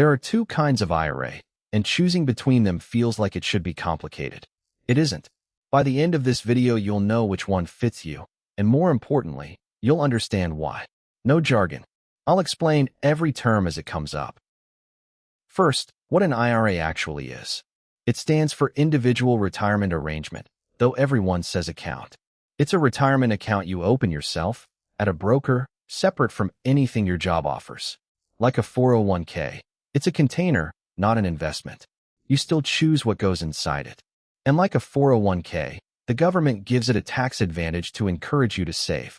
There are two kinds of IRA, and choosing between them feels like it should be complicated. It isn't. By the end of this video, you'll know which one fits you, and more importantly, you'll understand why. No jargon. I'll explain every term as it comes up. First, what an IRA actually is. It stands for Individual Retirement Arrangement, though everyone says account. It's a retirement account you open yourself, at a broker, separate from anything your job offers. Like a 401k, it's a container, not an investment. You still choose what goes inside it. And like a 401k, the government gives it a tax advantage to encourage you to save.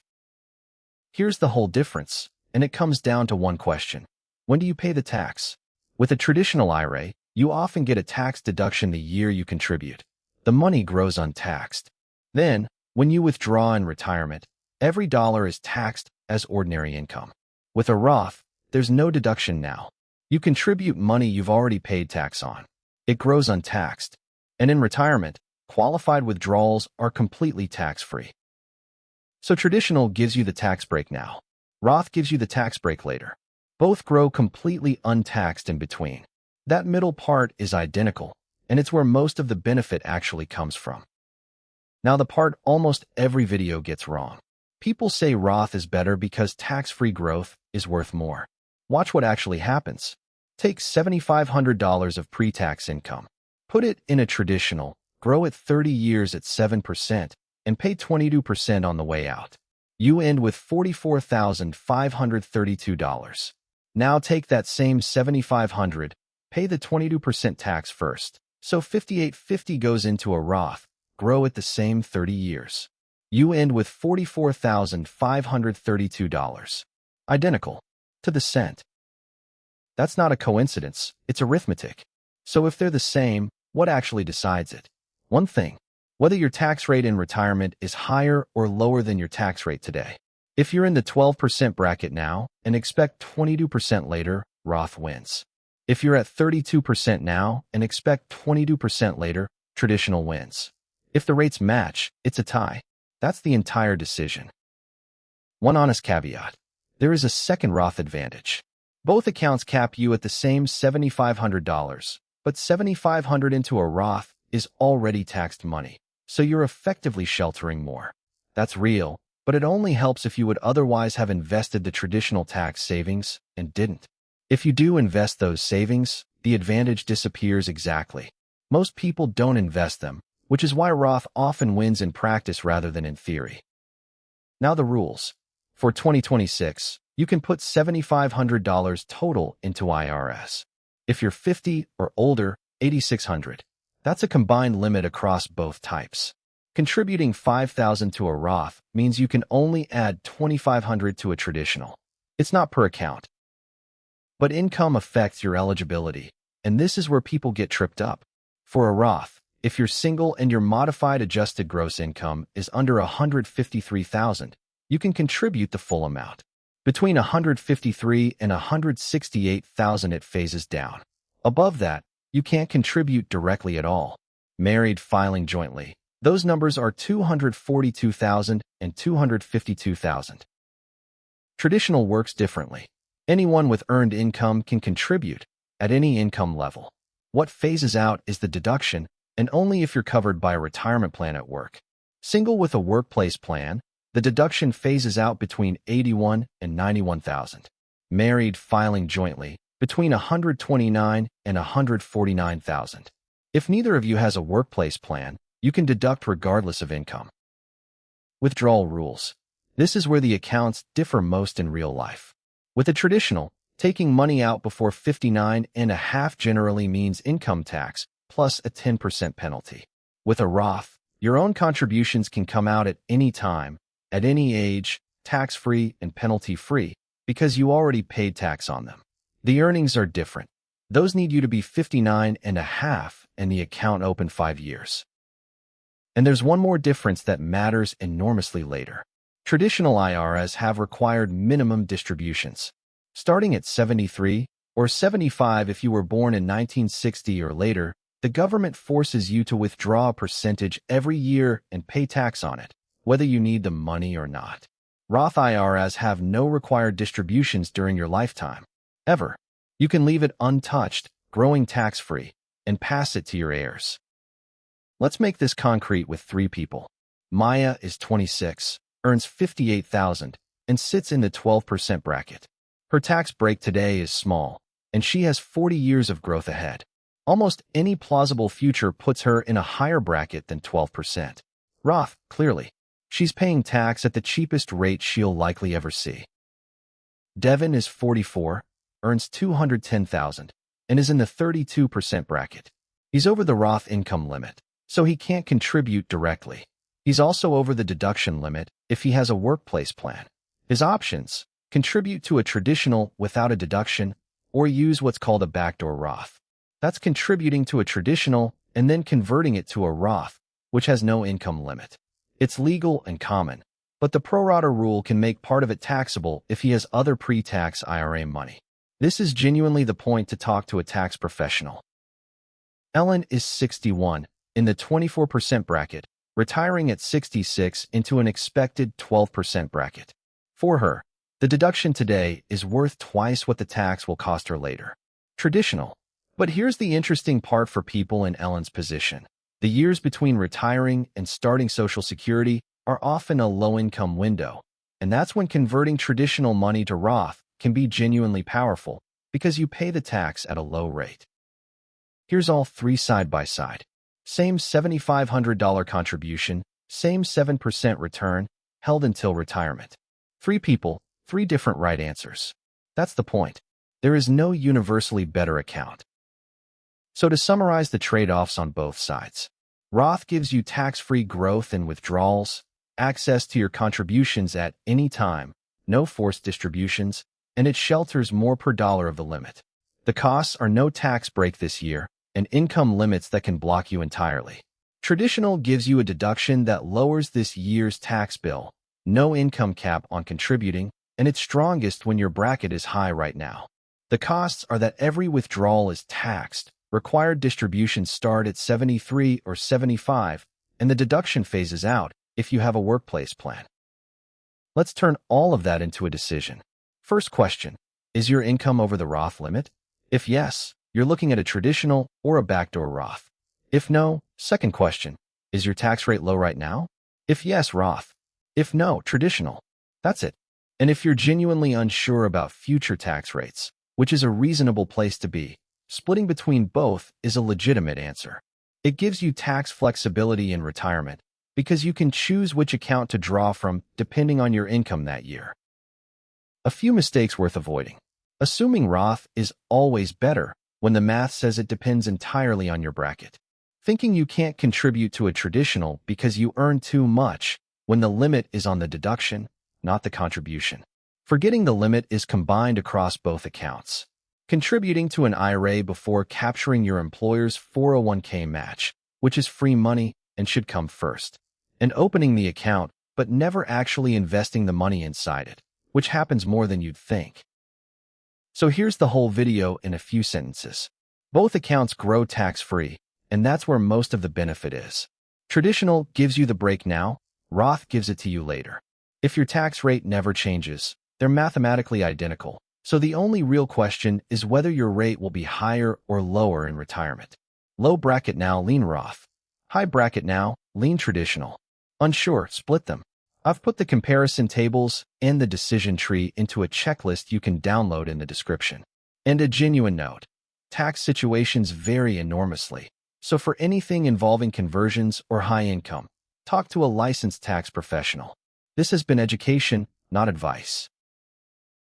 Here's the whole difference, and it comes down to one question. When do you pay the tax? With a traditional IRA, you often get a tax deduction the year you contribute. The money grows untaxed. Then, when you withdraw in retirement, every dollar is taxed as ordinary income. With a Roth, there's no deduction now. You contribute money you've already paid tax on. It grows untaxed. And in retirement, qualified withdrawals are completely tax-free. So traditional gives you the tax break now. Roth gives you the tax break later. Both grow completely untaxed in between. That middle part is identical, and it's where most of the benefit actually comes from. Now the part almost every video gets wrong. People say Roth is better because tax-free growth is worth more. Watch what actually happens. Take $7,500 of pre-tax income. Put it in a traditional, grow it 30 years at 7%, and pay 22% on the way out. You end with $44,532. Now take that same $7,500, pay the 22% tax first, so $5,850 goes into a Roth, grow it the same 30 years. You end with $44,532. Identical. To the cent. That's not a coincidence, it's arithmetic. So if they're the same, what actually decides it? One thing. Whether your tax rate in retirement is higher or lower than your tax rate today. If you're in the 12% bracket now and expect 22% later, Roth wins. If you're at 32% now and expect 22% later, traditional wins. If the rates match, it's a tie. That's the entire decision. One honest caveat. There is a second Roth advantage. Both accounts cap you at the same $7,500, but $7,500 into a Roth is already taxed money, so you're effectively sheltering more. That's real, but it only helps if you would otherwise have invested the traditional tax savings and didn't. If you do invest those savings, the advantage disappears exactly. Most people don't invest them, which is why Roth often wins in practice rather than in theory. Now the rules. For 2026, you can put $7,500 total into IRS. If you're 50 or older, $8,600. That's a combined limit across both types. Contributing $5,000 to a Roth means you can only add $2,500 to a traditional. It's not per account. But income affects your eligibility, and this is where people get tripped up. For a Roth, if you're single and your modified adjusted gross income is under $153,000, you can contribute the full amount. Between $153,000 and $168,000 it phases down. Above that, you can't contribute directly at all. Married filing jointly. Those numbers are $242,000 and $252,000. Traditional works differently. Anyone with earned income can contribute at any income level. What phases out is the deduction, and only if you're covered by a retirement plan at work. Single with a workplace plan, the deduction phases out between $81,000 and $91,000. Married filing jointly, between $129,000 and $149,000. If neither of you has a workplace plan, you can deduct regardless of income. Withdrawal rules. This is where the accounts differ most in real life. With a traditional, taking money out before 59 and a half generally means income tax plus a 10% penalty. With a Roth, your own contributions can come out at any time, at any age, tax-free and penalty-free, because you already paid tax on them. The earnings are different. Those need you to be 59 and a half and the account open 5 years. And there's one more difference that matters enormously later. Traditional IRAs have required minimum distributions. Starting at 73 or 75 if you were born in 1960 or later, the government forces you to withdraw a percentage every year and pay tax on it, whether you need the money or not. Roth IRAs have no required distributions during your lifetime. Ever. You can leave it untouched, growing tax-free, and pass it to your heirs. Let's make this concrete with 3 people. Maya is 26, earns $58,000, and sits in the 12% bracket. Her tax break today is small, and she has 40 years of growth ahead. Almost any plausible future puts her in a higher bracket than 12%. Roth, clearly. She's paying tax at the cheapest rate she'll likely ever see. Devan is 44, earns $210,000, and is in the 32% bracket. He's over the Roth income limit, so he can't contribute directly. He's also over the deduction limit if he has a workplace plan. His options: contribute to a traditional without a deduction, or use what's called a backdoor Roth. That's contributing to a traditional and then converting it to a Roth, which has no income limit. It's legal and common, but the pro rata rule can make part of it taxable if he has other pre-tax IRA money. This is genuinely the point to talk to a tax professional. Ellen is 61, in the 24% bracket, retiring at 66 into an expected 12% bracket. For her, the deduction today is worth twice what the tax will cost her later. Traditional. But here's the interesting part for people in Ellen's position. The years between retiring and starting Social Security are often a low-income window, and that's when converting traditional money to Roth can be genuinely powerful because you pay the tax at a low rate. Here's all 3 side by side. Same $7,500 contribution, same 7% return, held until retirement. 3 people, 3 different right answers. That's the point. There is no universally better account. So to summarize the trade-offs on both sides, Roth gives you tax-free growth and withdrawals, access to your contributions at any time, no forced distributions, and it shelters more per dollar of the limit. The costs are no tax break this year, and income limits that can block you entirely. Traditional gives you a deduction that lowers this year's tax bill, no income cap on contributing, and it's strongest when your bracket is high right now. The costs are that every withdrawal is taxed, required distributions start at 73 or 75, and the deduction phases out if you have a workplace plan. Let's turn all of that into a decision. First question, is your income over the Roth limit? If yes, you're looking at a traditional or a backdoor Roth. If no, second question, is your tax rate low right now? If yes, Roth. If no, traditional. That's it. And if you're genuinely unsure about future tax rates, which is a reasonable place to be, splitting between both is a legitimate answer. It gives you tax flexibility in retirement because you can choose which account to draw from depending on your income that year. A few mistakes worth avoiding. Assuming Roth is always better when the math says it depends entirely on your bracket. Thinking you can't contribute to a traditional because you earn too much when the limit is on the deduction, not the contribution. Forgetting the limit is combined across both accounts. Contributing to an IRA before capturing your employer's 401k match, which is free money and should come first. And opening the account, but never actually investing the money inside it, which happens more than you'd think. So here's the whole video in a few sentences. Both accounts grow tax-free, and that's where most of the benefit is. Traditional gives you the break now, Roth gives it to you later. If your tax rate never changes, they're mathematically identical. So the only real question is whether your rate will be higher or lower in retirement. Low bracket now, lean Roth. High bracket now, lean traditional. Unsure, split them. I've put the comparison tables and the decision tree into a checklist you can download in the description. And a genuine note, tax situations vary enormously. So for anything involving conversions or high income, talk to a licensed tax professional. This has been education, not advice.